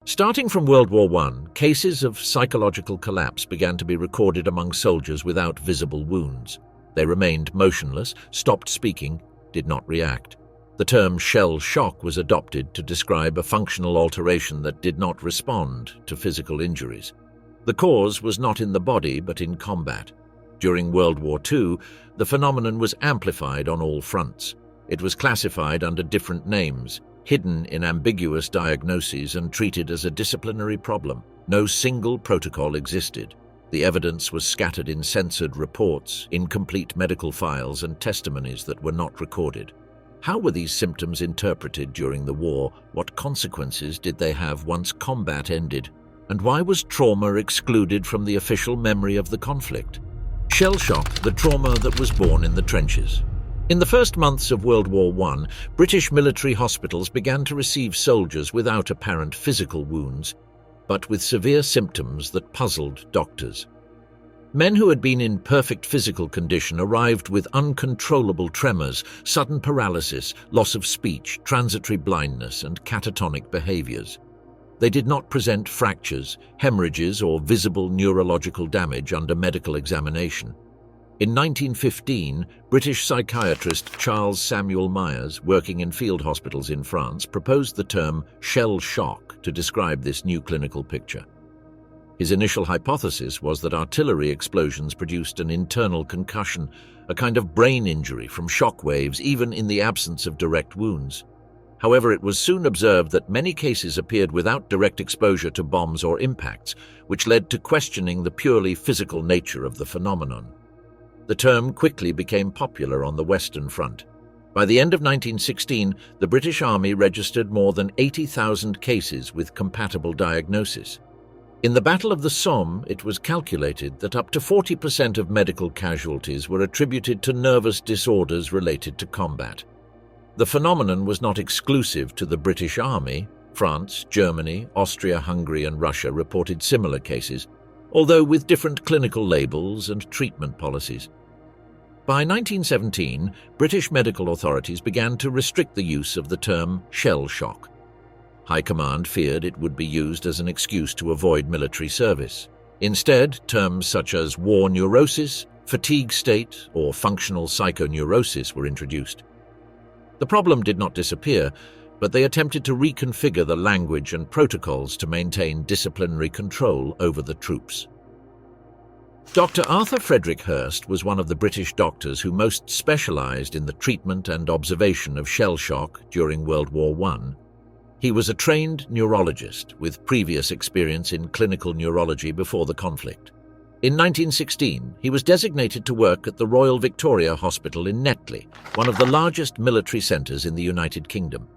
Starting from World War I, cases of psychological collapse began to be recorded among soldiers without visible wounds. They remained motionless, stopped speaking, did not react. The term shell shock was adopted to describe a functional alteration that did not respond to physical injuries. The cause was not in the body but in combat. During World War II, the phenomenon was amplified on all fronts. It was classified under different names, hidden in ambiguous diagnoses and treated as a disciplinary problem. No single protocol existed. The evidence was scattered in censored reports, incomplete medical files, and testimonies that were not recorded. How were these symptoms interpreted during the war? What consequences did they have once combat ended? And why was trauma excluded from the official memory of the conflict? Shell shock, the trauma that was born in the trenches. In the first months of World War I, British military hospitals began to receive soldiers without apparent physical wounds, but with severe symptoms that puzzled doctors. Men who had been in perfect physical condition arrived with uncontrollable tremors, sudden paralysis, loss of speech, transitory blindness, and catatonic behaviors. They did not present fractures, hemorrhages, or visible neurological damage under medical examination. In 1915, British psychiatrist Charles Samuel Myers, working in field hospitals in France, proposed the term shell shock to describe this new clinical picture. His initial hypothesis was that artillery explosions produced an internal concussion, a kind of brain injury from shock waves, even in the absence of direct wounds. However, it was soon observed that many cases appeared without direct exposure to bombs or impacts, which led to questioning the purely physical nature of the phenomenon. The term quickly became popular on the Western Front. By the end of 1916, the British Army registered more than 80,000 cases with compatible diagnosis. In the Battle of the Somme, it was calculated that up to 40% of medical casualties were attributed to nervous disorders related to combat. The phenomenon was not exclusive to the British Army. France, Germany, Austria-Hungary, and Russia reported similar cases, although with different clinical labels and treatment policies. By 1917, British medical authorities began to restrict the use of the term shell shock. High Command feared it would be used as an excuse to avoid military service. Instead, terms such as war neurosis, fatigue state, or functional psychoneurosis were introduced. The problem did not disappear, but they attempted to reconfigure the language and protocols to maintain disciplinary control over the troops. Dr. Arthur Frederick Hurst was one of the British doctors who most specialized in the treatment and observation of shell shock during World War I. He was a trained neurologist with previous experience in clinical neurology before the conflict. In 1916, he was designated to work at the Royal Victoria Hospital in Netley, one of the largest military centres in the United Kingdom.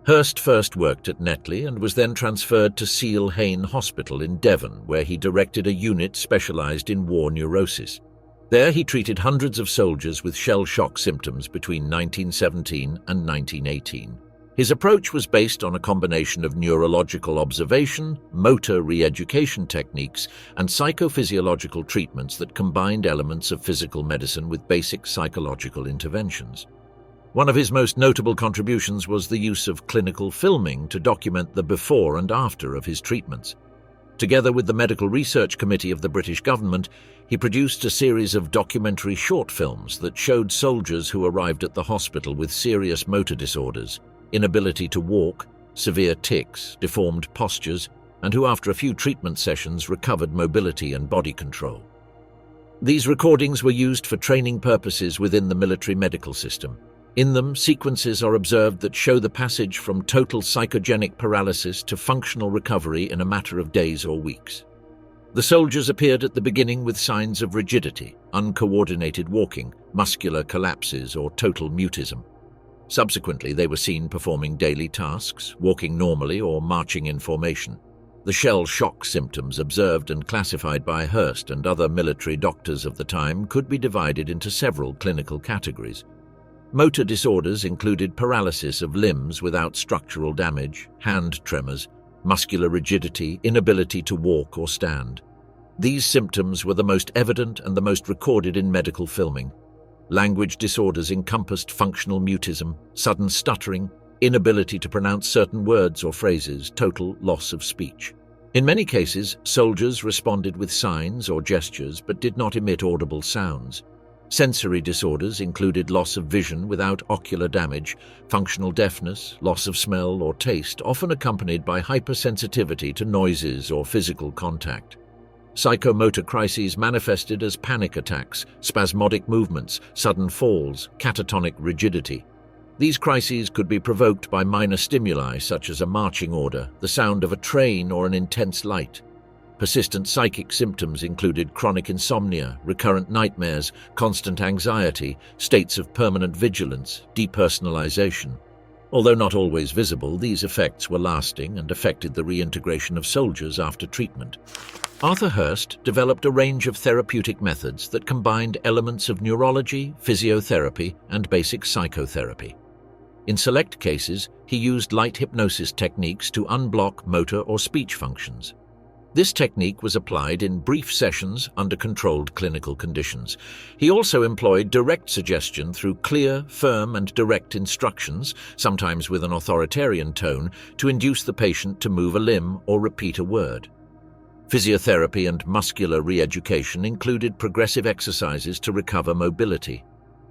Hurst first worked at Netley and was then transferred to Seal Hayne Hospital in Devon, where he directed a unit specialised in war neurosis. There he treated hundreds of soldiers with shell shock symptoms between 1917 and 1918. His approach was based on a combination of neurological observation, motor re-education techniques, and psychophysiological treatments that combined elements of physical medicine with basic psychological interventions. One of his most notable contributions was the use of clinical filming to document the before and after of his treatments. Together with the Medical Research Committee of the British government, he produced a series of documentary short films that showed soldiers who arrived at the hospital with serious motor disorders, inability to walk, severe tics, deformed postures, and who after a few treatment sessions recovered mobility and body control. These recordings were used for training purposes within the military medical system. In them, sequences are observed that show the passage from total psychogenic paralysis to functional recovery in a matter of days or weeks. The soldiers appeared at the beginning with signs of rigidity, uncoordinated walking, muscular collapses, or total mutism. Subsequently, they were seen performing daily tasks, walking normally, or marching in formation. The shell shock symptoms observed and classified by Hurst and other military doctors of the time could be divided into several clinical categories. Motor disorders included paralysis of limbs without structural damage, hand tremors, muscular rigidity, inability to walk or stand. These symptoms were the most evident and the most recorded in medical filming. Language disorders encompassed functional mutism, sudden stuttering, inability to pronounce certain words or phrases, total loss of speech. In many cases, soldiers responded with signs or gestures but did not emit audible sounds. Sensory disorders included loss of vision without ocular damage, functional deafness, loss of smell or taste, often accompanied by hypersensitivity to noises or physical contact. Psychomotor crises manifested as panic attacks, spasmodic movements, sudden falls, catatonic rigidity. These crises could be provoked by minor stimuli such as a marching order, the sound of a train, or an intense light. Persistent psychic symptoms included chronic insomnia, recurrent nightmares, constant anxiety, states of permanent vigilance, depersonalization. Although not always visible, these effects were lasting and affected the reintegration of soldiers after treatment. Arthur Hurst developed a range of therapeutic methods that combined elements of neurology, physiotherapy, and basic psychotherapy. In select cases, he used light hypnosis techniques to unblock motor or speech functions. This technique was applied in brief sessions under controlled clinical conditions. He also employed direct suggestion through clear, firm, and direct instructions, sometimes with an authoritarian tone, to induce the patient to move a limb or repeat a word. Physiotherapy and muscular re-education included progressive exercises to recover mobility.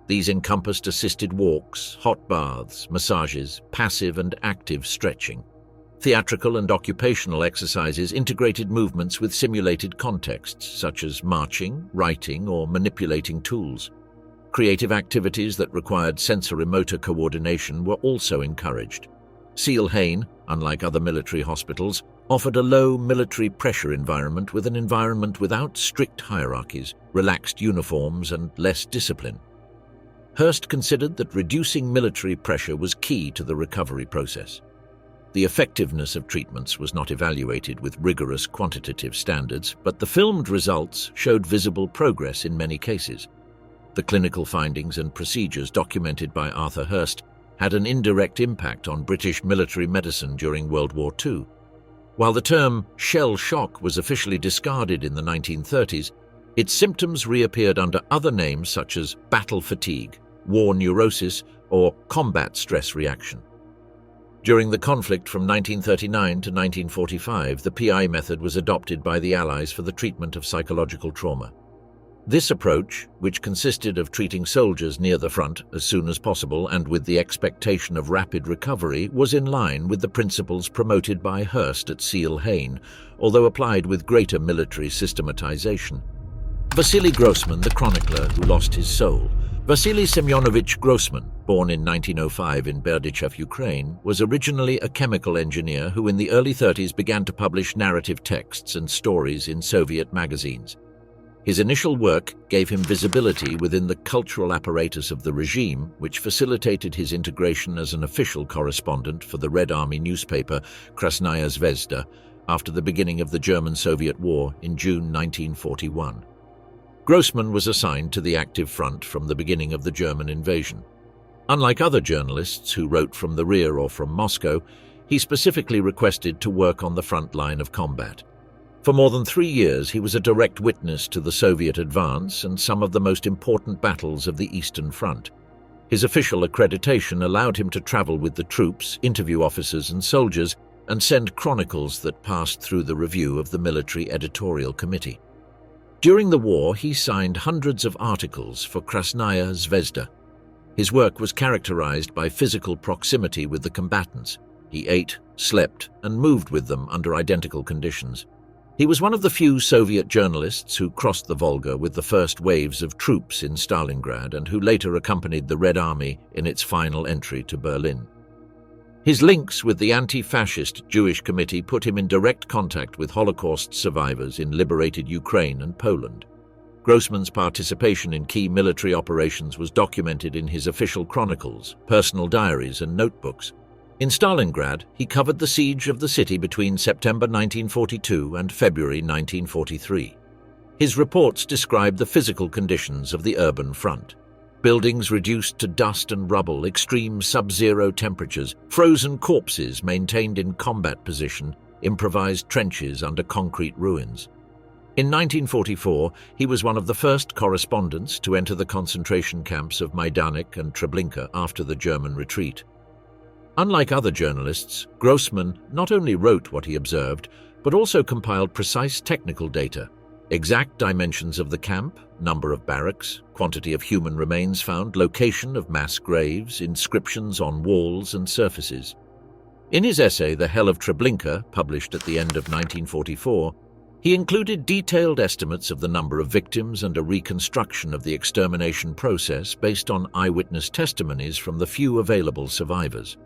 These encompassed assisted walks, hot baths, massages, passive and active stretching. Theatrical and occupational exercises integrated movements with simulated contexts, such as marching, writing, or manipulating tools. Creative activities that required sensorimotor coordination were also encouraged. Seal Hain, unlike other military hospitals, offered a low military pressure environment with an environment without strict hierarchies, relaxed uniforms, and less discipline. Hurst considered that reducing military pressure was key to the recovery process. The effectiveness of treatments was not evaluated with rigorous quantitative standards, but the filmed results showed visible progress in many cases. The clinical findings and procedures documented by Arthur Hurst had an indirect impact on British military medicine during World War II. While the term shell shock was officially discarded in the 1930s, its symptoms reappeared under other names such as battle fatigue, war neurosis, or combat stress reaction. During the conflict from 1939 to 1945, the PI method was adopted by the Allies for the treatment of psychological trauma. This approach, which consisted of treating soldiers near the front as soon as possible and with the expectation of rapid recovery, was in line with the principles promoted by Hurst at Seal Hain, although applied with greater military systematization. Vasily Grossman, the chronicler who lost his soul. Vasily Semyonovich Grossman, born in 1905 in Berdychev, Ukraine, was originally a chemical engineer who in the early 30s began to publish narrative texts and stories in Soviet magazines. His initial work gave him visibility within the cultural apparatus of the regime, which facilitated his integration as an official correspondent for the Red Army newspaper Krasnaya Zvezda after the beginning of the German-Soviet War in June 1941. Grossman was assigned to the active front from the beginning of the German invasion. Unlike other journalists who wrote from the rear or from Moscow, he specifically requested to work on the front line of combat. For more than 3 years, he was a direct witness to the Soviet advance and some of the most important battles of the Eastern Front. His official accreditation allowed him to travel with the troops, interview officers and soldiers, and send chronicles that passed through the review of the military editorial committee. During the war, he signed hundreds of articles for Krasnaya Zvezda. His work was characterized by physical proximity with the combatants. He ate, slept, and moved with them under identical conditions. He was one of the few Soviet journalists who crossed the Volga with the first waves of troops in Stalingrad and who later accompanied the Red Army in its final entry to Berlin. His links with the anti-fascist Jewish Committee put him in direct contact with Holocaust survivors in liberated Ukraine and Poland. Grossman's participation in key military operations was documented in his official chronicles, personal diaries, and notebooks. In Stalingrad, he covered the siege of the city between September 1942 and February 1943. His reports described the physical conditions of the urban front. Buildings reduced to dust and rubble, extreme sub-zero temperatures, frozen corpses maintained in combat position, improvised trenches under concrete ruins. In 1944, he was one of the first correspondents to enter the concentration camps of Majdanek and Treblinka after the German retreat. Unlike other journalists, Grossman not only wrote what he observed, but also compiled precise technical data, exact dimensions of the camp, number of barracks, quantity of human remains found, location of mass graves, inscriptions on walls and surfaces. In his essay, The Hell of Treblinka, published at the end of 1944, he included detailed estimates of the number of victims and a reconstruction of the extermination process based on eyewitness testimonies from the few available survivors.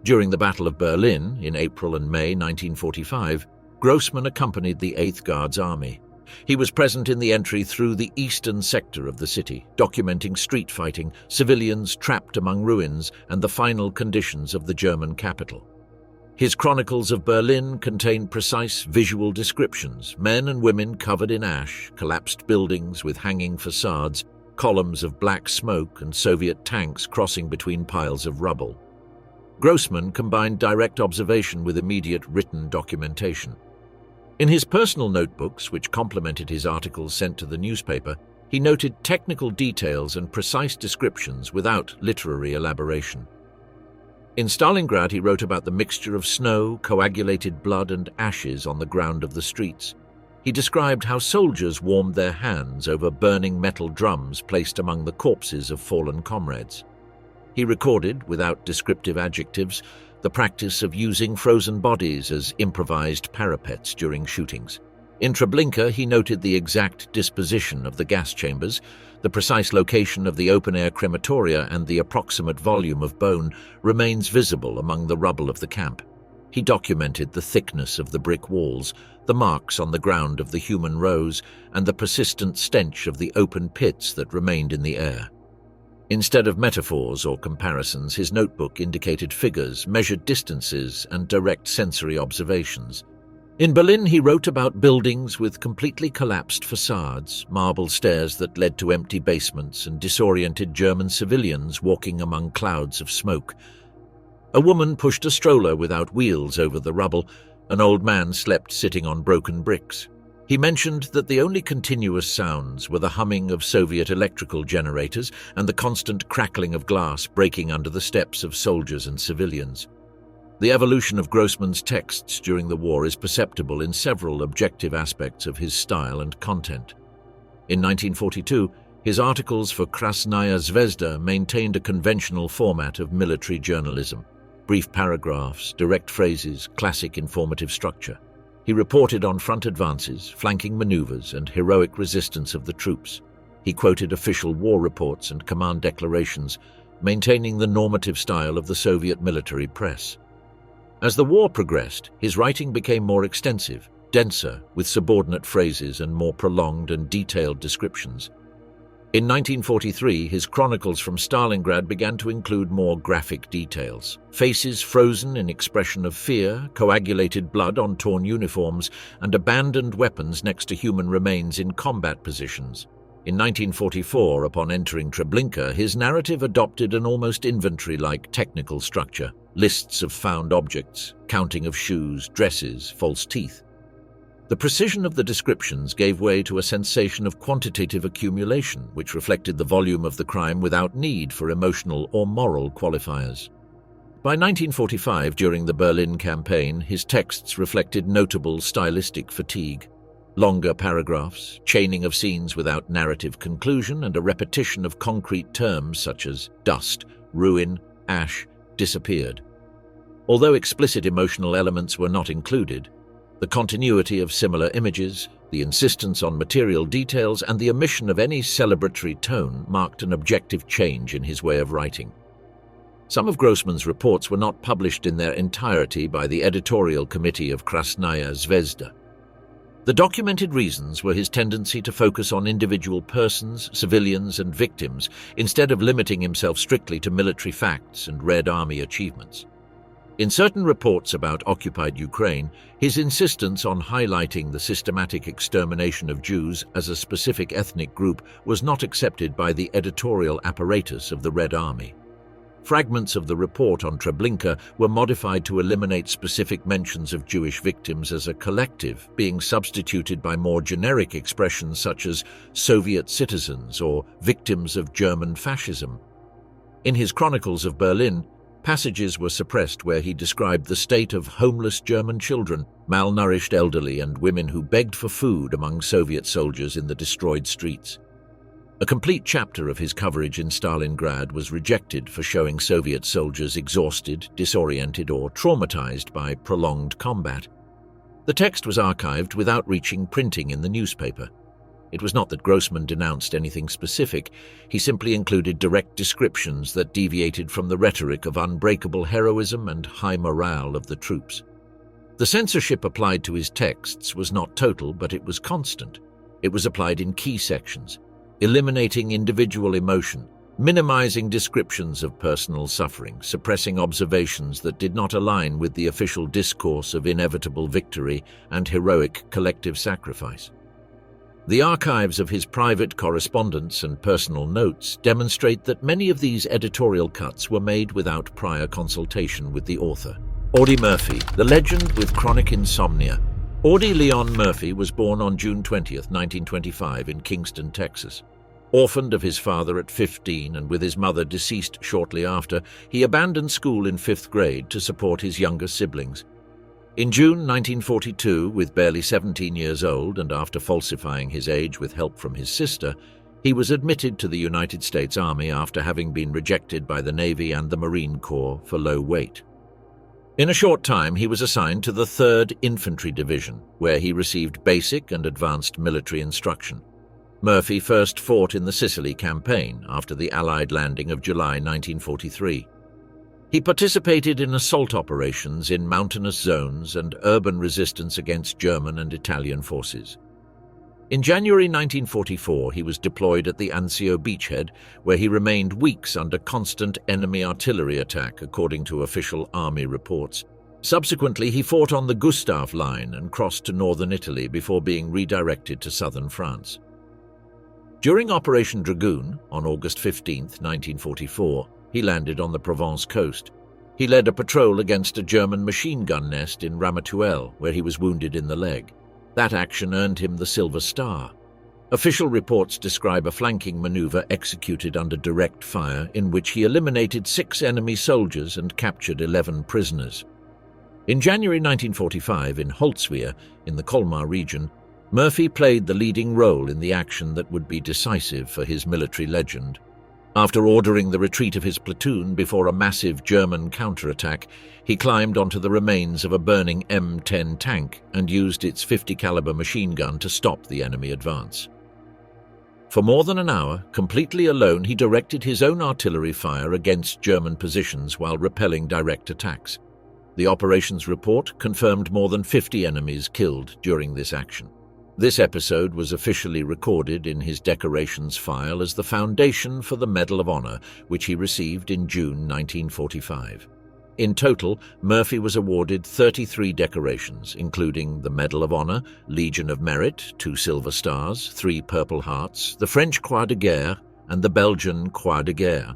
During the Battle of Berlin in April and May 1945, Grossman accompanied the 8th Guards Army. He was present in the entry through the eastern sector of the city, documenting street fighting, civilians trapped among ruins, and the final conditions of the German capital. His chronicles of Berlin contain precise visual descriptions: men and women covered in ash, collapsed buildings with hanging facades, columns of black smoke, and Soviet tanks crossing between piles of rubble. Grossman combined direct observation with immediate written documentation. In his personal notebooks, which complemented his articles sent to the newspaper, he noted technical details and precise descriptions without literary elaboration. In Stalingrad, he wrote about the mixture of snow, coagulated blood, and ashes on the ground of the streets. He described how soldiers warmed their hands over burning metal drums placed among the corpses of fallen comrades. He recorded, without descriptive adjectives, the practice of using frozen bodies as improvised parapets during shootings. In Treblinka, he noted the exact disposition of the gas chambers, the precise location of the open-air crematoria, and the approximate volume of bone remains visible among the rubble of the camp. He documented the thickness of the brick walls, the marks on the ground of the human rows, and the persistent stench of the open pits that remained in the air. Instead of metaphors or comparisons, his notebook indicated figures, measured distances, and direct sensory observations. In Berlin, he wrote about buildings with completely collapsed facades, marble stairs that led to empty basements, and disoriented German civilians walking among clouds of smoke. A woman pushed a stroller without wheels over the rubble. An old man slept sitting on broken bricks. He mentioned that the only continuous sounds were the humming of Soviet electrical generators and the constant crackling of glass breaking under the steps of soldiers and civilians. The evolution of Grossman's texts during the war is perceptible in several objective aspects of his style and content. In 1942, his articles for Krasnaya Zvezda maintained a conventional format of military journalism: brief paragraphs, direct phrases, classic informative structure. He reported on front advances, flanking maneuvers, and heroic resistance of the troops. He quoted official war reports and command declarations, maintaining the normative style of the Soviet military press. As the war progressed, his writing became more extensive, denser, with subordinate phrases and more prolonged and detailed descriptions. In 1943, his chronicles from Stalingrad began to include more graphic details: faces frozen in expression of fear, coagulated blood on torn uniforms, and abandoned weapons next to human remains in combat positions. In 1944, upon entering Treblinka, his narrative adopted an almost inventory-like technical structure: lists of found objects, counting of shoes, dresses, false teeth. The precision of the descriptions gave way to a sensation of quantitative accumulation, which reflected the volume of the crime without need for emotional or moral qualifiers. By 1945, during the Berlin campaign, his texts reflected notable stylistic fatigue. Longer paragraphs, chaining of scenes without narrative conclusion, and a repetition of concrete terms such as dust, ruin, ash, disappeared. Although explicit emotional elements were not included, the continuity of similar images, the insistence on material details, and the omission of any celebratory tone marked an objective change in his way of writing. Some of Grossman's reports were not published in their entirety by the editorial committee of Krasnaya Zvezda. The documented reasons were his tendency to focus on individual persons, civilians, and victims, instead of limiting himself strictly to military facts and Red Army achievements. In certain reports about occupied Ukraine, his insistence on highlighting the systematic extermination of Jews as a specific ethnic group was not accepted by the editorial apparatus of the Red Army. Fragments of the report on Treblinka were modified to eliminate specific mentions of Jewish victims as a collective, being substituted by more generic expressions such as Soviet citizens or victims of German fascism. In his chronicles of Berlin, Passages were suppressed where he described the state of homeless German children, malnourished elderly, and women who begged for food among Soviet soldiers in the destroyed streets. A complete chapter of his coverage in Stalingrad was rejected for showing Soviet soldiers exhausted, disoriented, or traumatized by prolonged combat. The text was archived without reaching printing in the newspaper. It was not that Grossman denounced anything specific, he simply included direct descriptions that deviated from the rhetoric of unbreakable heroism and high morale of the troops. The censorship applied to his texts was not total, but it was constant. It was applied in key sections, eliminating individual emotion, minimizing descriptions of personal suffering, suppressing observations that did not align with the official discourse of inevitable victory and heroic collective sacrifice. The archives of his private correspondence and personal notes demonstrate that many of these editorial cuts were made without prior consultation with the author. Audi Murphy, the legend with chronic insomnia. Audi Leon Murphy was born on June 20, 1925 in Kingston, Texas. Orphaned of his father at 15 and with his mother deceased shortly after, he abandoned school in 5th grade to support his younger siblings. In June 1942, with barely 17 years old and after falsifying his age with help from his sister, he was admitted to the United States Army after having been rejected by the Navy and the Marine Corps for low weight. In a short time, he was assigned to the 3rd Infantry Division, where he received basic and advanced military instruction. Murphy first fought in the Sicily campaign after the Allied landing of July 1943. He participated in assault operations in mountainous zones and urban resistance against German and Italian forces. In January 1944, he was deployed at the Anzio beachhead, where he remained weeks under constant enemy artillery attack, according to official army reports. Subsequently, he fought on the Gustav Line and crossed to northern Italy before being redirected to southern France. During Operation Dragoon, on August 15, 1944, he landed on the Provence coast. He led a patrol against a German machine gun nest in Ramatuelle, where he was wounded in the leg. That action earned him the Silver Star. Official reports describe a flanking maneuver executed under direct fire in which he eliminated 6 enemy soldiers and captured 11 prisoners. In January 1945, in Holzwihr, in the Colmar region, Murphy played the leading role in the action that would be decisive for his military legend. After ordering the retreat of his platoon before a massive German counterattack, he climbed onto the remains of a burning M10 tank and used its .50 caliber machine gun to stop the enemy advance. For more than an hour, completely alone, he directed his own artillery fire against German positions while repelling direct attacks. The operations report confirmed more than 50 enemies killed during this action. This episode was officially recorded in his decorations file as the foundation for the Medal of Honor, which he received in June 1945. In total, Murphy was awarded 33 decorations, including the Medal of Honor, Legion of Merit, 2 Silver Stars, 3 Purple Hearts, the French Croix de Guerre, and the Belgian Croix de Guerre.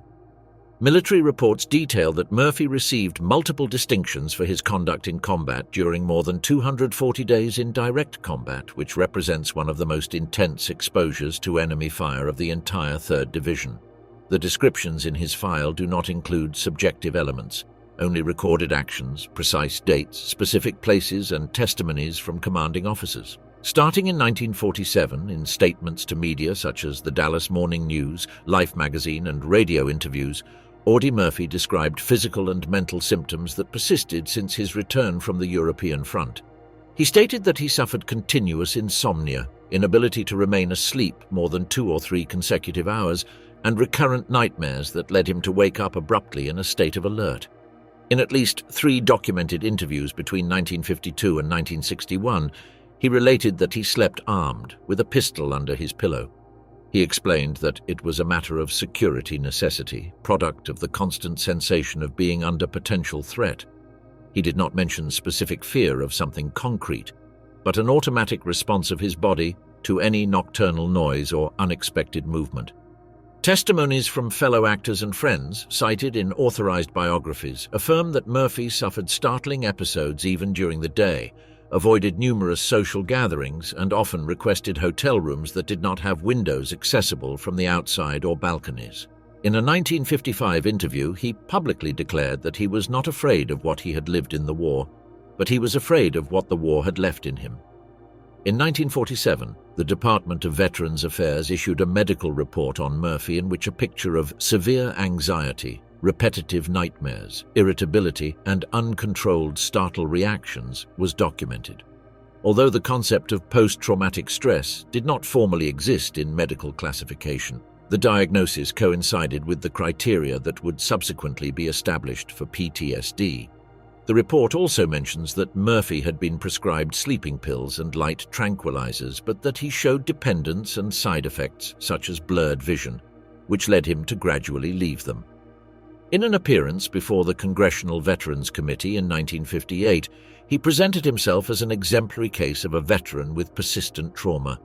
Military reports detail that Murphy received multiple distinctions for his conduct in combat during more than 240 days in direct combat, which represents one of the most intense exposures to enemy fire of the entire 3rd Division. The descriptions in his file do not include subjective elements, only recorded actions, precise dates, specific places, and testimonies from commanding officers. Starting in 1947, in statements to media such as the Dallas Morning News, Life magazine, and radio interviews, Audi Murphy described physical and mental symptoms that persisted since his return from the European front. He stated that he suffered continuous insomnia, inability to remain asleep more than 2 or 3 consecutive hours, and recurrent nightmares that led him to wake up abruptly in a state of alert. In at least 3 documented interviews between 1952 and 1961, he related that he slept armed, with a pistol under his pillow. He explained that it was a matter of security necessity, product of the constant sensation of being under potential threat. He did not mention specific fear of something concrete, but an automatic response of his body to any nocturnal noise or unexpected movement. Testimonies from fellow actors and friends, cited in authorized biographies, affirm that Murphy suffered startling episodes even during the day, avoided numerous social gatherings, and often requested hotel rooms that did not have windows accessible from the outside or balconies. In a 1955 interview, he publicly declared that he was not afraid of what he had lived in the war, but he was afraid of what the war had left in him. In 1947, the Department of Veterans Affairs issued a medical report on Murphy in which a picture of severe anxiety, repetitive nightmares, irritability, and uncontrolled startle reactions was documented. Although the concept of post-traumatic stress did not formally exist in medical classification, the diagnosis coincided with the criteria that would subsequently be established for PTSD. The report also mentions that Murphy had been prescribed sleeping pills and light tranquilizers, but that he showed dependence and side effects such as blurred vision, which led him to gradually leave them. In an appearance before the Congressional Veterans Committee in 1958, he presented himself as an exemplary case of a veteran with persistent trauma.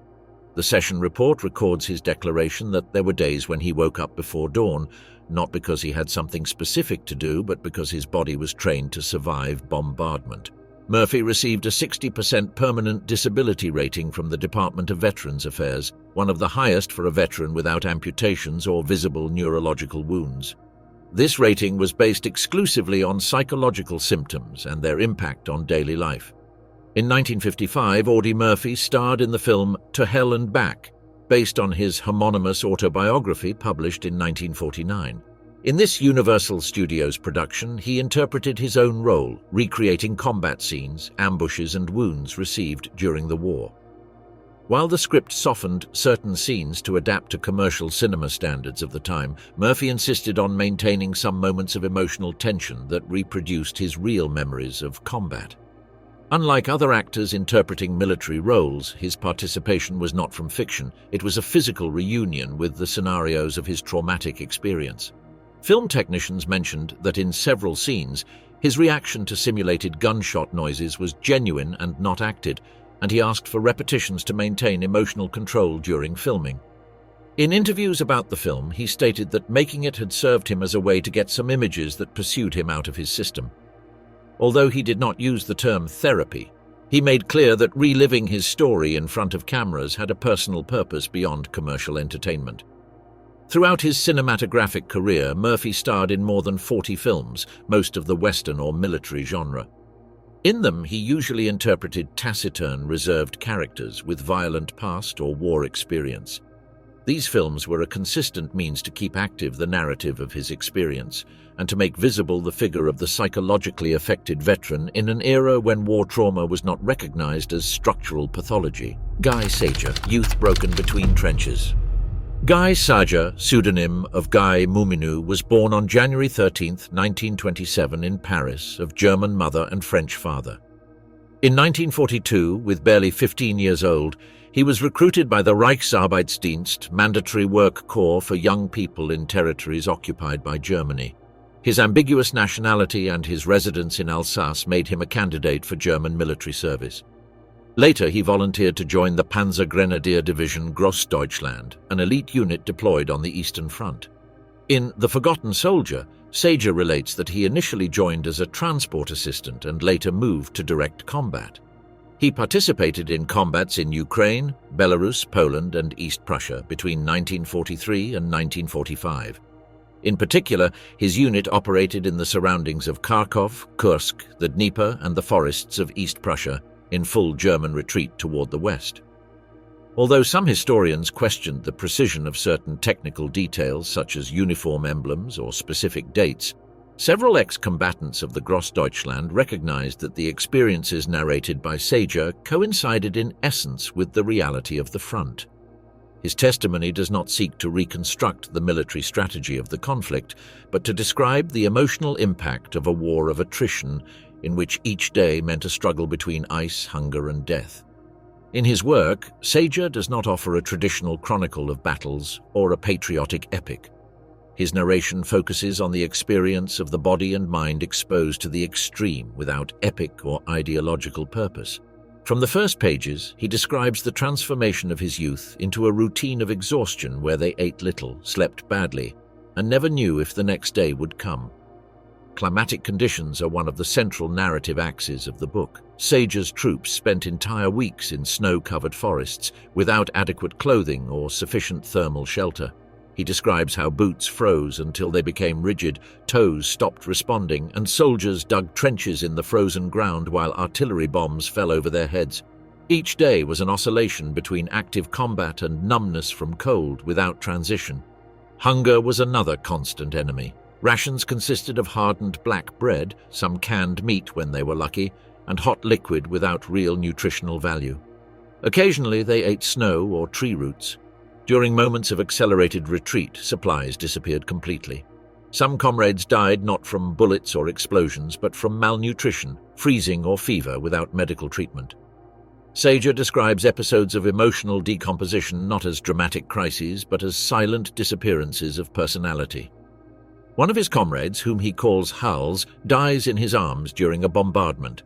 The session report records his declaration that there were days when he woke up before dawn, not because he had something specific to do, but because his body was trained to survive bombardment. Murphy received a 60% permanent disability rating from the Department of Veterans Affairs, one of the highest for a veteran without amputations or visible neurological wounds. This rating was based exclusively on psychological symptoms and their impact on daily life. In 1955, Audi Murphy starred in the film To Hell and Back, based on his homonymous autobiography published in 1949. In this Universal Studios production, he interpreted his own role, recreating combat scenes, ambushes, and wounds received during the war. While the script softened certain scenes to adapt to commercial cinema standards of the time, Murphy insisted on maintaining some moments of emotional tension that reproduced his real memories of combat. Unlike other actors interpreting military roles, his participation was not from fiction. It was a physical reunion with the scenarios of his traumatic experience. Film technicians mentioned that in several scenes, his reaction to simulated gunshot noises was genuine and not acted, and he asked for repetitions to maintain emotional control during filming. In interviews about the film, he stated that making it had served him as a way to get some images that pursued him out of his system. Although he did not use the term therapy, he made clear that reliving his story in front of cameras had a personal purpose beyond commercial entertainment. Throughout his cinematographic career, Murphy starred in more than 40 films, most of the Western or military genre. In them, he usually interpreted taciturn, reserved characters with violent past or war experience. These films were a consistent means to keep active the narrative of his experience and to make visible the figure of the psychologically affected veteran in an era when war trauma was not recognized as structural pathology. Guy Sajer, youth broken between trenches. Guy Sajer, pseudonym of Guy Mouminou, was born on January 13, 1927 in Paris, of German mother and French father. In 1942, with barely 15 years old, he was recruited by the Reichsarbeitsdienst, mandatory work corps for young people in territories occupied by Germany. His ambiguous nationality and his residence in Alsace made him a candidate for German military service. Later, he volunteered to join the Panzer Grenadier Division Grossdeutschland, an elite unit deployed on the Eastern Front. In The Forgotten Soldier, Sajer relates that he initially joined as a transport assistant and later moved to direct combat. He participated in combats in Ukraine, Belarus, Poland, and East Prussia between 1943 and 1945. In particular, his unit operated in the surroundings of Kharkov, Kursk, the Dnieper, and the forests of East Prussia, in full German retreat toward the west. Although some historians questioned the precision of certain technical details such as uniform emblems or specific dates, several ex-combatants of the Grossdeutschland recognized that the experiences narrated by Sajer coincided in essence with the reality of the front. His testimony does not seek to reconstruct the military strategy of the conflict, but to describe the emotional impact of a war of attrition in which each day meant a struggle between ice, hunger, and death. In his work, Sajer does not offer a traditional chronicle of battles or a patriotic epic. His narration focuses on the experience of the body and mind exposed to the extreme without epic or ideological purpose. From the first pages, he describes the transformation of his youth into a routine of exhaustion where they ate little, slept badly, and never knew if the next day would come. Climatic conditions are one of the central narrative axes of the book. Sajer's troops spent entire weeks in snow-covered forests without adequate clothing or sufficient thermal shelter. He describes how boots froze until they became rigid, toes stopped responding, and soldiers dug trenches in the frozen ground while artillery bombs fell over their heads. Each day was an oscillation between active combat and numbness from cold without transition. Hunger was another constant enemy. Rations consisted of hardened black bread, some canned meat when they were lucky, and hot liquid without real nutritional value. Occasionally they ate snow or tree roots. During moments of accelerated retreat, supplies disappeared completely. Some comrades died not from bullets or explosions, but from malnutrition, freezing or fever without medical treatment. Sajer describes episodes of emotional decomposition not as dramatic crises, but as silent disappearances of personality. One of his comrades, whom he calls Hals, dies in his arms during a bombardment.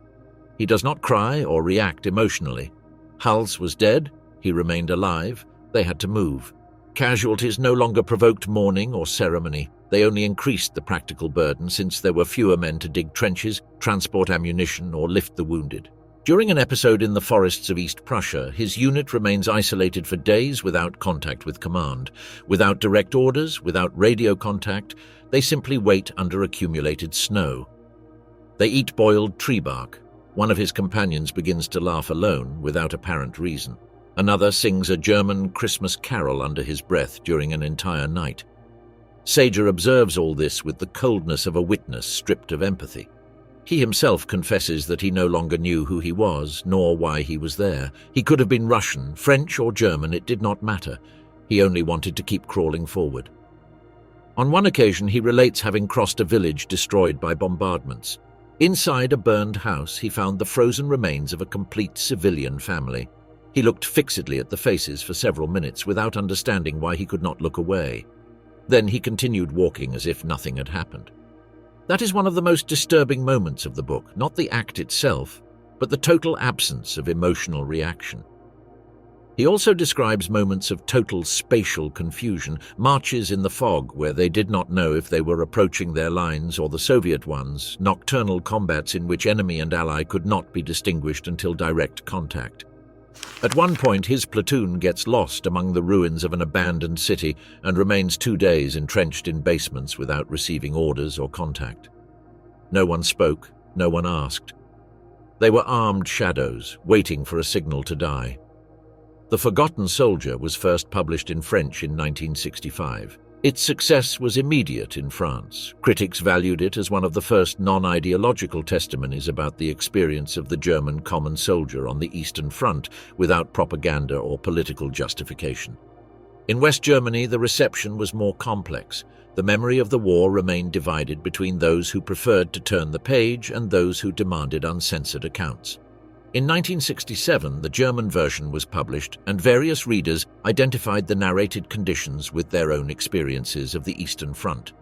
He does not cry or react emotionally. Hals was dead, he remained alive, they had to move. Casualties no longer provoked mourning or ceremony. They only increased the practical burden since there were fewer men to dig trenches, transport ammunition, or lift the wounded. During an episode in the forests of East Prussia, his unit remains isolated for days without contact with command. Without direct orders, without radio contact, they simply wait under accumulated snow. They eat boiled tree bark. One of his companions begins to laugh alone, without apparent reason. Another sings a German Christmas carol under his breath during an entire night. Sajer observes all this with the coldness of a witness stripped of empathy. He himself confesses that he no longer knew who he was, nor why he was there. He could have been Russian, French, or German, it did not matter. He only wanted to keep crawling forward. On one occasion, he relates having crossed a village destroyed by bombardments. Inside a burned house, he found the frozen remains of a complete civilian family. He looked fixedly at the faces for several minutes without understanding why he could not look away. Then he continued walking as if nothing had happened. That is one of the most disturbing moments of the book, not the act itself, but the total absence of emotional reaction. He also describes moments of total spatial confusion, marches in the fog where they did not know if they were approaching their lines or the Soviet ones, nocturnal combats in which enemy and ally could not be distinguished until direct contact. At one point, his platoon gets lost among the ruins of an abandoned city and remains 2 days entrenched in basements without receiving orders or contact. No one spoke, no one asked. They were armed shadows, waiting for a signal to die. The Forgotten Soldier was first published in French in 1965. Its success was immediate in France. Critics valued it as one of the first non-ideological testimonies about the experience of the German common soldier on the Eastern Front without propaganda or political justification. In West Germany, the reception was more complex. The memory of the war remained divided between those who preferred to turn the page and those who demanded uncensored accounts. In 1967, the German version was published, and various readers identified the narrated conditions with their own experiences of the Eastern Front.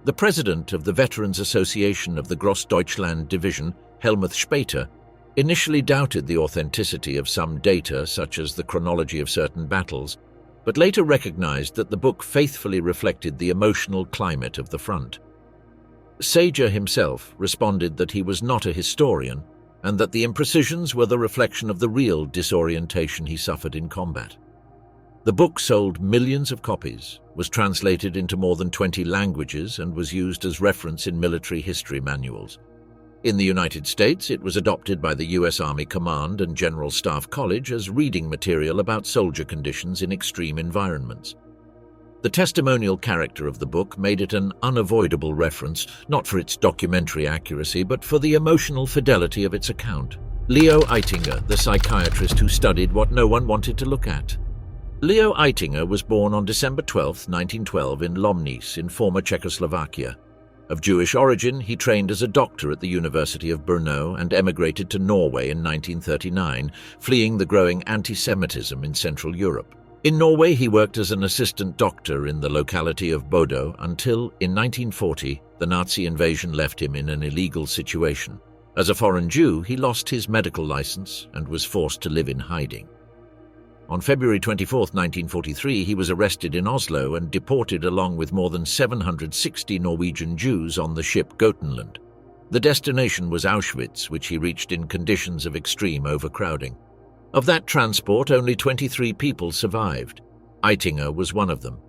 The president of the Veterans Association of the Grossdeutschland Division, Helmuth Später, initially doubted the authenticity of some data, such as the chronology of certain battles, but later recognized that the book faithfully reflected the emotional climate of the front. Sajer himself responded that he was not a historian, and that the imprecisions were the reflection of the real disorientation he suffered in combat. The book sold millions of copies, was translated into more than 20 languages, and was used as reference in military history manuals. In the United States, it was adopted by the U.S. Army Command and General Staff College as reading material about soldier conditions in extreme environments. The testimonial character of the book made it an unavoidable reference, not for its documentary accuracy, but for the emotional fidelity of its account. Leo Itinger, the psychiatrist who studied what no one wanted to look at. Leo Itinger was born on December 12, 1912 in Lomnice in former Czechoslovakia. Of Jewish origin, he trained as a doctor at the University of Brno and emigrated to Norway in 1939, fleeing the growing anti-Semitism in Central Europe. In Norway, he worked as an assistant doctor in the locality of Bodo until, in 1940, the Nazi invasion left him in an illegal situation. As a foreign Jew, he lost his medical license and was forced to live in hiding. On February 24, 1943, he was arrested in Oslo and deported along with more than 760 Norwegian Jews on the ship Gotenland. The destination was Auschwitz, which he reached in conditions of extreme overcrowding. Of that transport, only 23 people survived. Itinger was one of them.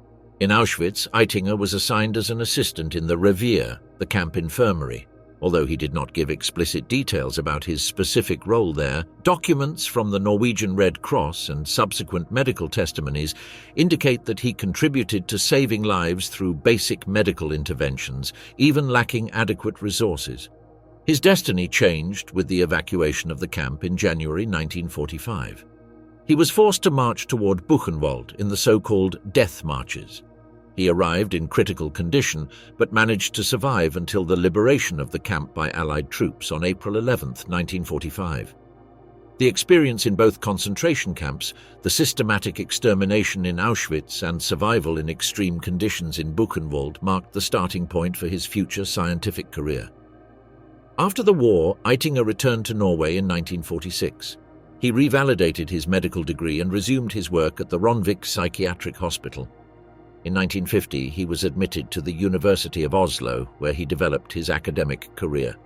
In Auschwitz, Itinger was assigned as an assistant in the Revier, the camp infirmary. Although he did not give explicit details about his specific role there, documents from the Norwegian Red Cross and subsequent medical testimonies indicate that he contributed to saving lives through basic medical interventions, even lacking adequate resources. His destiny changed with the evacuation of the camp in January 1945. He was forced to march toward Buchenwald in the so-called death marches. He arrived in critical condition, but managed to survive until the liberation of the camp by Allied troops on April 11, 1945. The experience in both concentration camps, the systematic extermination in Auschwitz and survival in extreme conditions in Buchenwald marked the starting point for his future scientific career. After the war, Itinger returned to Norway in 1946. He revalidated his medical degree and resumed his work at the Ronvik Psychiatric Hospital. In 1950, he was admitted to the University of Oslo, where he developed his academic career.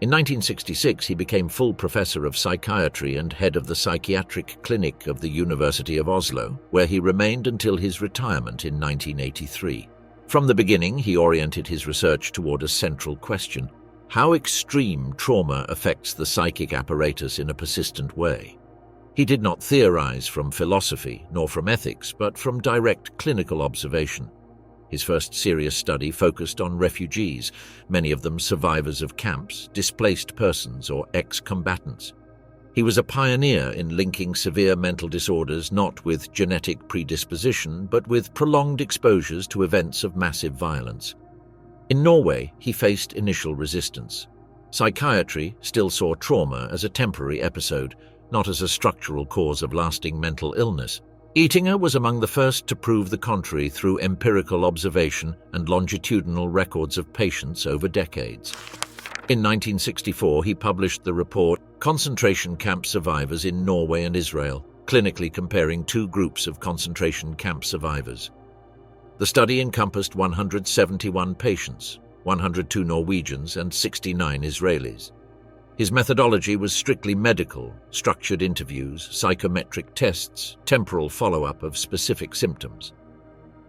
In 1966, he became full professor of psychiatry and head of the psychiatric clinic of the University of Oslo, where he remained until his retirement in 1983. From the beginning, he oriented his research toward a central question: how extreme trauma affects the psychic apparatus in a persistent way. He did not theorize from philosophy nor from ethics, but from direct clinical observation. His first serious study focused on refugees, many of them survivors of camps, displaced persons, or ex-combatants. He was a pioneer in linking severe mental disorders not with genetic predisposition, but with prolonged exposures to events of massive violence. In Norway, he faced initial resistance. Psychiatry still saw trauma as a temporary episode, not as a structural cause of lasting mental illness. Itinger was among the first to prove the contrary through empirical observation and longitudinal records of patients over decades. In 1964, he published the report Concentration Camp Survivors in Norway and Israel, clinically comparing two groups of concentration camp survivors. The study encompassed 171 patients, 102 Norwegians and 69 Israelis. His methodology was strictly medical, structured interviews, psychometric tests, temporal follow-up of specific symptoms.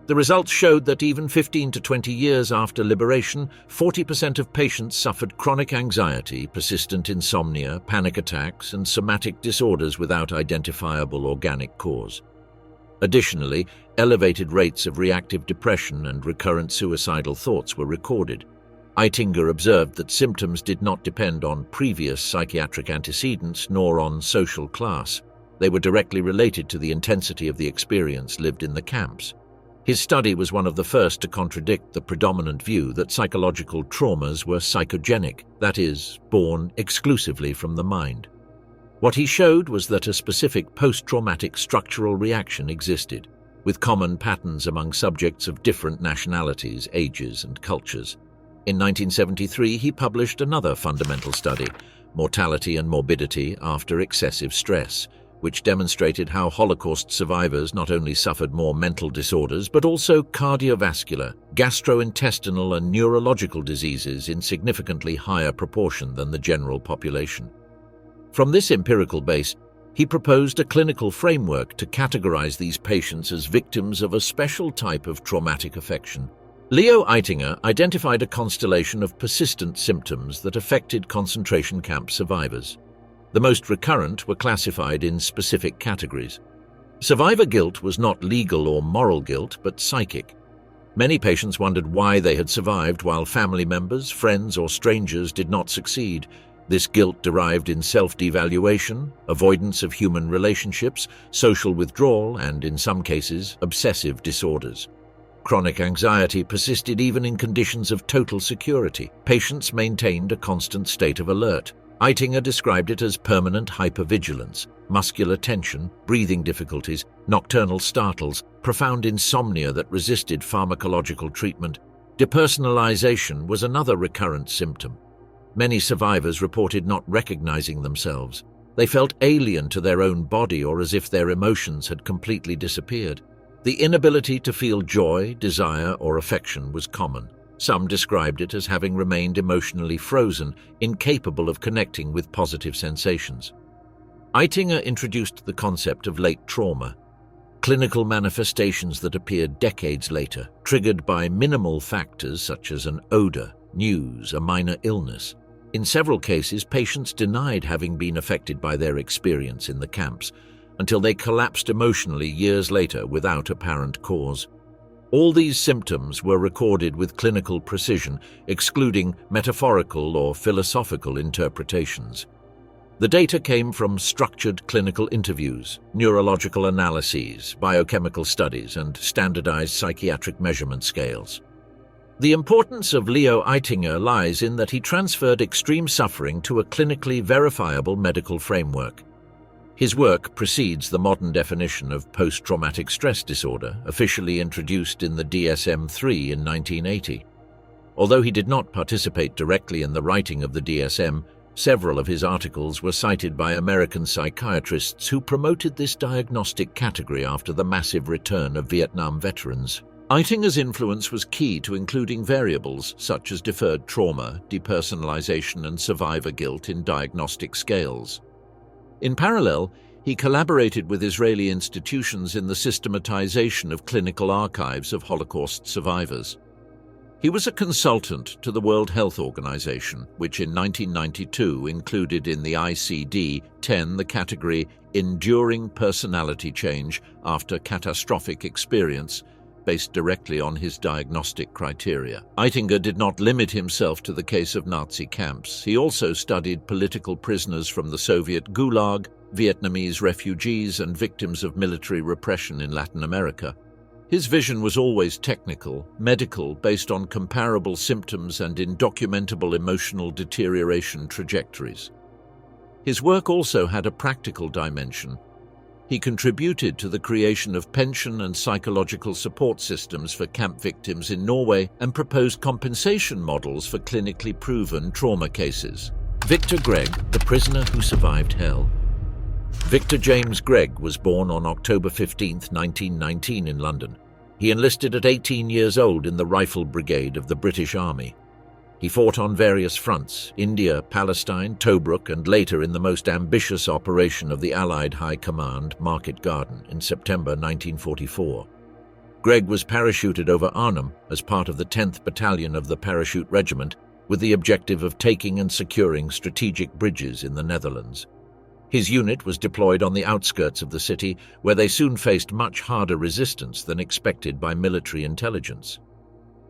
The results showed that even 15 to 20 years after liberation, 40% of patients suffered chronic anxiety, persistent insomnia, panic attacks, and somatic disorders without identifiable organic cause. Additionally, elevated rates of reactive depression and recurrent suicidal thoughts were recorded. Itinger observed that symptoms did not depend on previous psychiatric antecedents nor on social class. They were directly related to the intensity of the experience lived in the camps. His study was one of the first to contradict the predominant view that psychological traumas were psychogenic, that is, born exclusively from the mind. What he showed was that a specific post-traumatic structural reaction existed, with common patterns among subjects of different nationalities, ages, and cultures. In 1973, he published another fundamental study, Mortality and Morbidity After Excessive Stress, which demonstrated how Holocaust survivors not only suffered more mental disorders, but also cardiovascular, gastrointestinal, and neurological diseases in significantly higher proportion than the general population. From this empirical base, he proposed a clinical framework to categorize these patients as victims of a special type of traumatic affection. Leo Itinger identified a constellation of persistent symptoms that affected concentration camp survivors. The most recurrent were classified in specific categories. Survivor guilt was not legal or moral guilt, but psychic. Many patients wondered why they had survived while family members, friends, or strangers did not succeed. This guilt derived in self-devaluation, avoidance of human relationships, social withdrawal, and, in some cases, obsessive disorders. Chronic anxiety persisted even in conditions of total security. Patients maintained a constant state of alert. Itinger described it as permanent hypervigilance, muscular tension, breathing difficulties, nocturnal startles, profound insomnia that resisted pharmacological treatment. Depersonalization was another recurrent symptom. Many survivors reported not recognizing themselves. They felt alien to their own body or as if their emotions had completely disappeared. The inability to feel joy, desire, or affection was common. Some described it as having remained emotionally frozen, incapable of connecting with positive sensations. Itinger introduced the concept of late trauma. clinical manifestations that appeared decades later, triggered by minimal factors such as an odor, news, a minor illness. In several cases, patients denied having been affected by their experience in the camps until they collapsed emotionally years later without apparent cause. All these symptoms were recorded with clinical precision, excluding metaphorical or philosophical interpretations. The data came from structured clinical interviews, neurological analyses, biochemical studies, and standardized psychiatric measurement scales. The importance of Leo Itinger lies in that he transferred extreme suffering to a clinically verifiable medical framework. His work precedes the modern definition of post-traumatic stress disorder, officially introduced in the DSM-3 in 1980. Although he did not participate directly in the writing of the DSM, several of his articles were cited by American psychiatrists who promoted this diagnostic category after the massive return of Vietnam veterans. Itinger's influence was key to including variables such as deferred trauma, depersonalization, and survivor guilt in diagnostic scales. In parallel, he collaborated with Israeli institutions in the systematization of clinical archives of Holocaust survivors. He was a consultant to the World Health Organization, which in 1992 included in the ICD-10 the category Enduring Personality Change After Catastrophic Experience, based directly on his diagnostic criteria. Itinger did not limit himself to the case of Nazi camps. He also studied political prisoners from the Soviet Gulag, Vietnamese refugees, and victims of military repression in Latin America. His vision was always technical, medical, based on comparable symptoms and in documentable emotional deterioration trajectories. His work also had a practical dimension. He contributed to the creation of pension and psychological support systems for camp victims in Norway and proposed compensation models for clinically proven trauma cases. Victor Gregg, the prisoner who survived hell. Victor James Gregg was born on October 15, 1919 in London. He enlisted at 18 years old in the Rifle Brigade of the British Army. He fought on various fronts: India, Palestine, Tobruk, and later in the most ambitious operation of the Allied High Command, Market Garden, in September 1944. Gregg was parachuted over Arnhem as part of the 10th Battalion of the Parachute Regiment with the objective of taking and securing strategic bridges in the Netherlands. His unit was deployed on the outskirts of the city, where they soon faced much harder resistance than expected by military intelligence.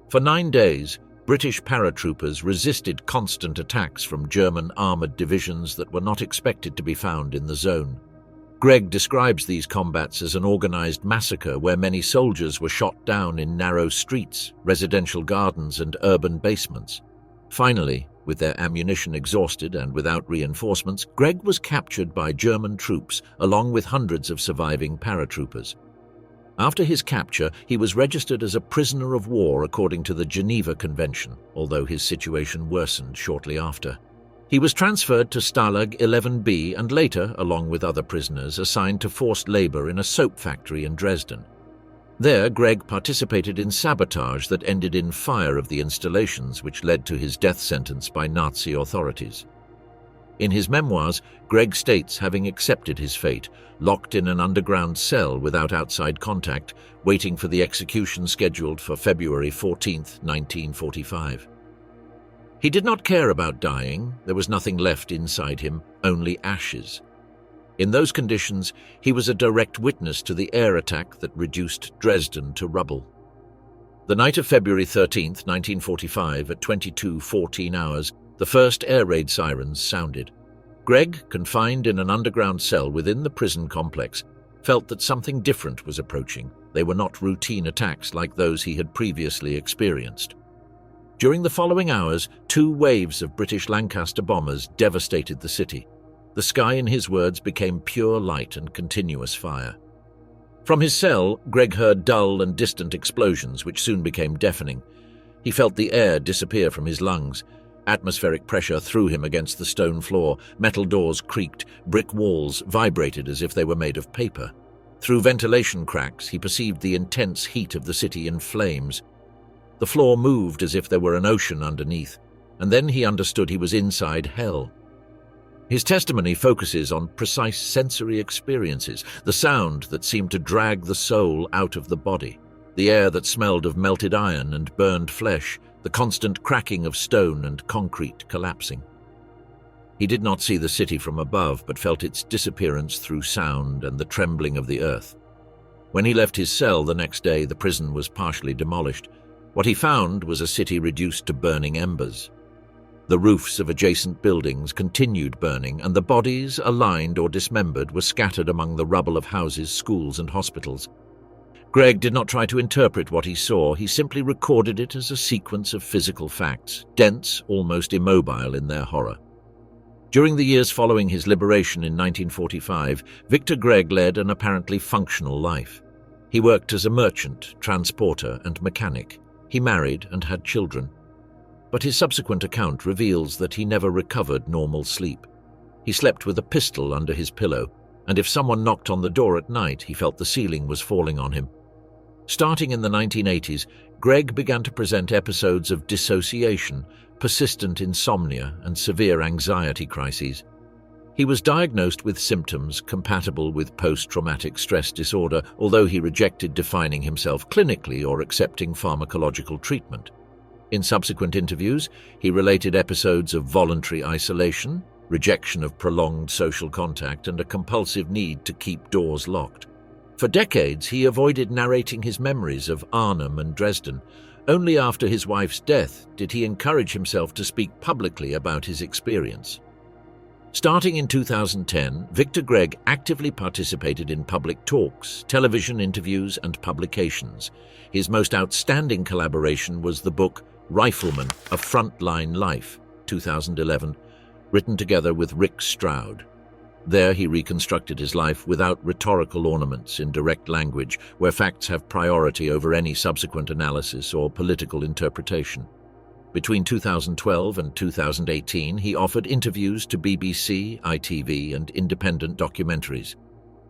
For 9 days, British paratroopers resisted constant attacks from German armoured divisions that were not expected to be found in the zone. Gregg describes these combats as an organised massacre where many soldiers were shot down in narrow streets, residential gardens, and urban basements. Finally, with their ammunition exhausted and without reinforcements, Gregg was captured by German troops along with hundreds of surviving paratroopers. After his capture, he was registered as a prisoner of war according to the Geneva Convention, although his situation worsened shortly after. He was transferred to Stalag 11B and later, along with other prisoners, assigned to forced labor in a soap factory in Dresden. There, Gregg participated in sabotage that ended in fire of the installations, which led to his death sentence by Nazi authorities. In his memoirs, Gregg states having accepted his fate, locked in an underground cell without outside contact, waiting for the execution scheduled for February 14, 1945. He did not care about dying. There was nothing left inside him, only ashes. In those conditions, he was a direct witness to the air attack that reduced Dresden to rubble. The night of February 13, 1945, at 22:14 hours, the first air raid sirens sounded. Gregg, confined in an underground cell within the prison complex, felt that something different was approaching. They were not routine attacks like those he had previously experienced. During the following hours, 2 waves of British Lancaster bombers devastated the city. The sky, in his words, became pure light and continuous fire. From his cell, Gregg heard dull and distant explosions, which soon became deafening. He felt the air disappear from his lungs. Atmospheric pressure threw him against the stone floor. Metal doors creaked. Brick walls vibrated as if they were made of paper. Through ventilation cracks, he perceived the intense heat of the city in flames. The floor moved as if there were an ocean underneath, and then he understood he was inside hell. His testimony focuses on precise sensory experiences, the sound that seemed to drag the soul out of the body, the air that smelled of melted iron and burned flesh, the constant cracking of stone and concrete collapsing. He did not see the city from above, but felt its disappearance through sound and the trembling of the earth. When he left his cell the next day, the prison was partially demolished. What he found was a city reduced to burning embers. The roofs of adjacent buildings continued burning, and the bodies, aligned or dismembered, were scattered among the rubble of houses, schools, and hospitals. Gregg did not try to interpret what he saw. He simply recorded it as a sequence of physical facts, dense, almost immobile in their horror. During the years following his liberation in 1945, Victor Gregg led an apparently functional life. He worked as a merchant, transporter, and mechanic. He married and had children. But his subsequent account reveals that he never recovered normal sleep. He slept with a pistol under his pillow, and if someone knocked on the door at night, he felt the ceiling was falling on him. Starting in the 1980s, Gregg began to present episodes of dissociation, persistent insomnia, and severe anxiety crises. He was diagnosed with symptoms compatible with post-traumatic stress disorder, although he rejected defining himself clinically or accepting pharmacological treatment. In subsequent interviews, he related episodes of voluntary isolation, rejection of prolonged social contact, and a compulsive need to keep doors locked. For decades, he avoided narrating his memories of Arnhem and Dresden. Only after his wife's death did he encourage himself to speak publicly about his experience. Starting in 2010, Victor Gregg actively participated in public talks, television interviews, and publications. His most outstanding collaboration was the book Rifleman, A Frontline Life, 2011, written together with Rick Stroud. There he reconstructed his life without rhetorical ornaments, in direct language, where facts have priority over any subsequent analysis or political interpretation. Between 2012 and 2018, he offered interviews to BBC, ITV, and independent documentaries.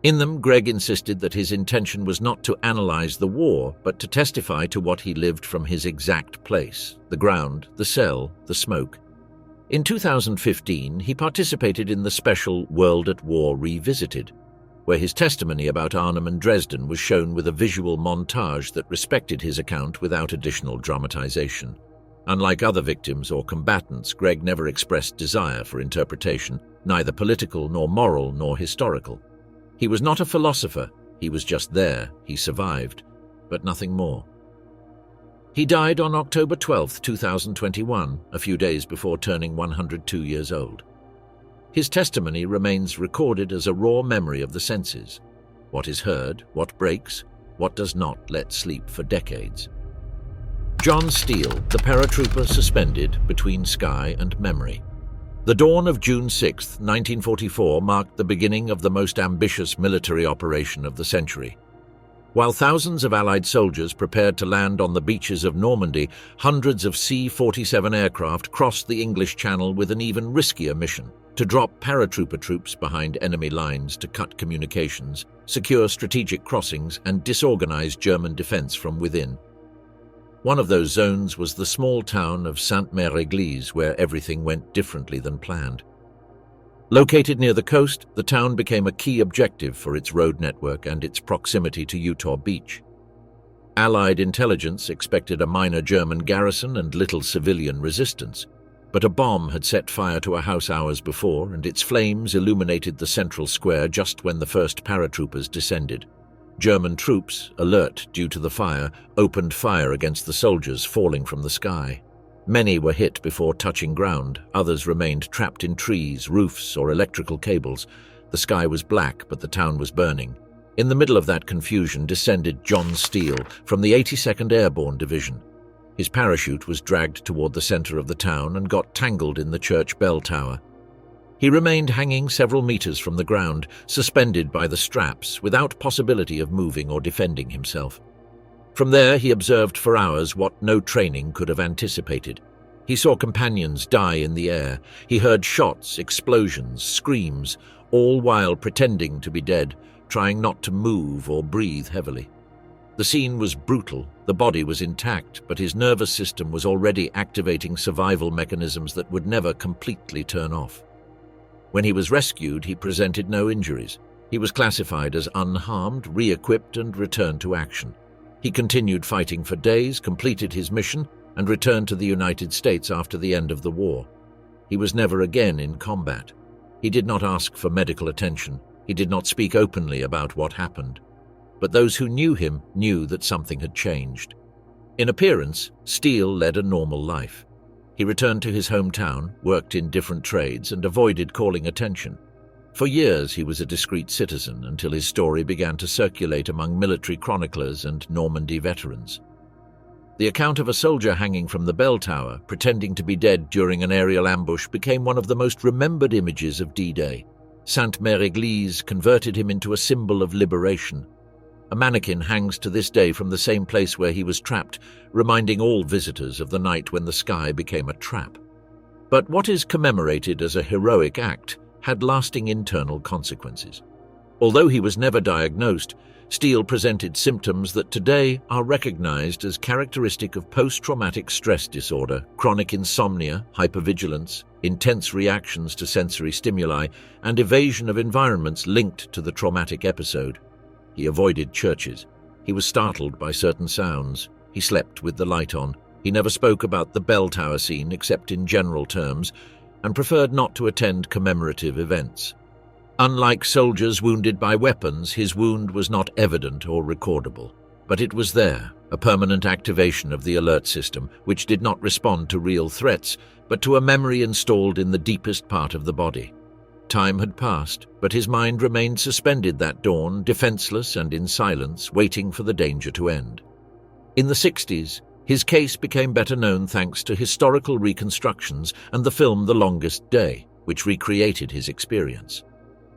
In them, Gregg insisted that his intention was not to analyze the war, but to testify to what he lived from his exact place: the ground, the cell, the smoke. In 2015, he participated in the special World at War Revisited, where his testimony about Arnhem and Dresden was shown with a visual montage that respected his account without additional dramatization. Unlike other victims or combatants, Gregg never expressed desire for interpretation, neither political nor moral nor historical. He was not a philosopher, he was just there, he survived, but nothing more. He died on October 12, 2021, a few days before turning 102 years old. His testimony remains recorded as a raw memory of the senses: what is heard, what breaks, what does not let sleep for decades. John Steele, the paratrooper suspended between sky and memory. The dawn of June 6, 1944 marked the beginning of the most ambitious military operation of the century. While thousands of Allied soldiers prepared to land on the beaches of Normandy, hundreds of C-47 aircraft crossed the English Channel with an even riskier mission: to drop paratrooper troops behind enemy lines to cut communications, secure strategic crossings, and disorganize German defense from within. One of those zones was the small town of Sainte-Mère-Église, where everything went differently than planned. Located near the coast, the town became a key objective for its road network and its proximity to Utah Beach. Allied intelligence expected a minor German garrison and little civilian resistance, but a bomb had set fire to a house hours before, and its flames illuminated the central square just when the first paratroopers descended. German troops, alert due to the fire, opened fire against the soldiers falling from the sky. Many were hit before touching ground, others remained trapped in trees, roofs, or electrical cables. The sky was black, but the town was burning. In the middle of that confusion descended John Steele from the 82nd Airborne Division. His parachute was dragged toward the center of the town and got tangled in the church bell tower. He remained hanging several meters from the ground, suspended by the straps, without possibility of moving or defending himself. From there, he observed for hours what no training could have anticipated. He saw companions die in the air. He heard shots, explosions, screams, all while pretending to be dead, trying not to move or breathe heavily. The scene was brutal. The body was intact, but his nervous system was already activating survival mechanisms that would never completely turn off. When he was rescued, he presented no injuries. He was classified as unharmed, re-equipped, and returned to action. He continued fighting for days, completed his mission, and returned to the United States after the end of the war. He was never again in combat. He did not ask for medical attention. He did not speak openly about what happened. But those who knew him knew that something had changed. In appearance, Steele led a normal life. He returned to his hometown, worked in different trades, and avoided calling attention. For years he was a discreet citizen until his story began to circulate among military chroniclers and Normandy veterans. The account of a soldier hanging from the bell tower, pretending to be dead during an aerial ambush, became one of the most remembered images of D-Day. Sainte-Mère-Église converted him into a symbol of liberation. A mannequin hangs to this day from the same place where he was trapped, reminding all visitors of the night when the sky became a trap. But what is commemorated as a heroic act had lasting internal consequences. Although he was never diagnosed, Steele presented symptoms that today are recognized as characteristic of post-traumatic stress disorder, chronic insomnia, hypervigilance, intense reactions to sensory stimuli, and evasion of environments linked to the traumatic episode. He avoided churches. He was startled by certain sounds. He slept with the light on. He never spoke about the bell tower scene except in general terms, and preferred not to attend commemorative events. Unlike soldiers wounded by weapons, his wound was not evident or recordable. But it was there, a permanent activation of the alert system, which did not respond to real threats, but to a memory installed in the deepest part of the body. Time had passed, but his mind remained suspended that dawn, defenseless and in silence, waiting for the danger to end. In the 60s, his case became better known thanks to historical reconstructions and the film The Longest Day, which recreated his experience.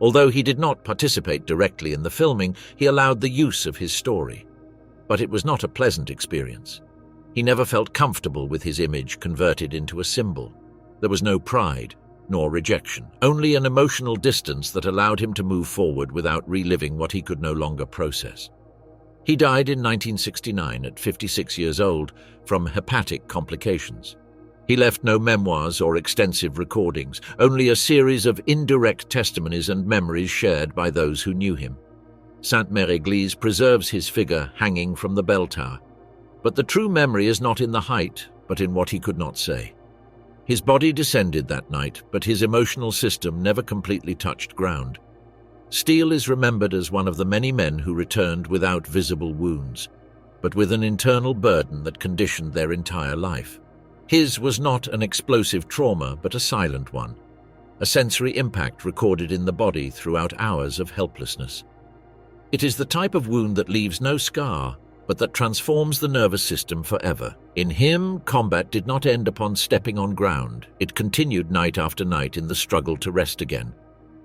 Although he did not participate directly in the filming, he allowed the use of his story. But it was not a pleasant experience. He never felt comfortable with his image converted into a symbol. There was no pride, nor rejection, only an emotional distance that allowed him to move forward without reliving what he could no longer process. He died in 1969 at 56 years old from hepatic complications. He left no memoirs or extensive recordings, only a series of indirect testimonies and memories shared by those who knew him. Sainte-Mère-Église preserves his figure hanging from the bell tower. But the true memory is not in the height, but in what he could not say. His body descended that night, but his emotional system never completely touched ground. Steele is remembered as one of the many men who returned without visible wounds, but with an internal burden that conditioned their entire life. His was not an explosive trauma, but a silent one, a sensory impact recorded in the body throughout hours of helplessness. It is the type of wound that leaves no scar, but that transforms the nervous system forever. In him, combat did not end upon stepping on ground. It continued night after night in the struggle to rest again.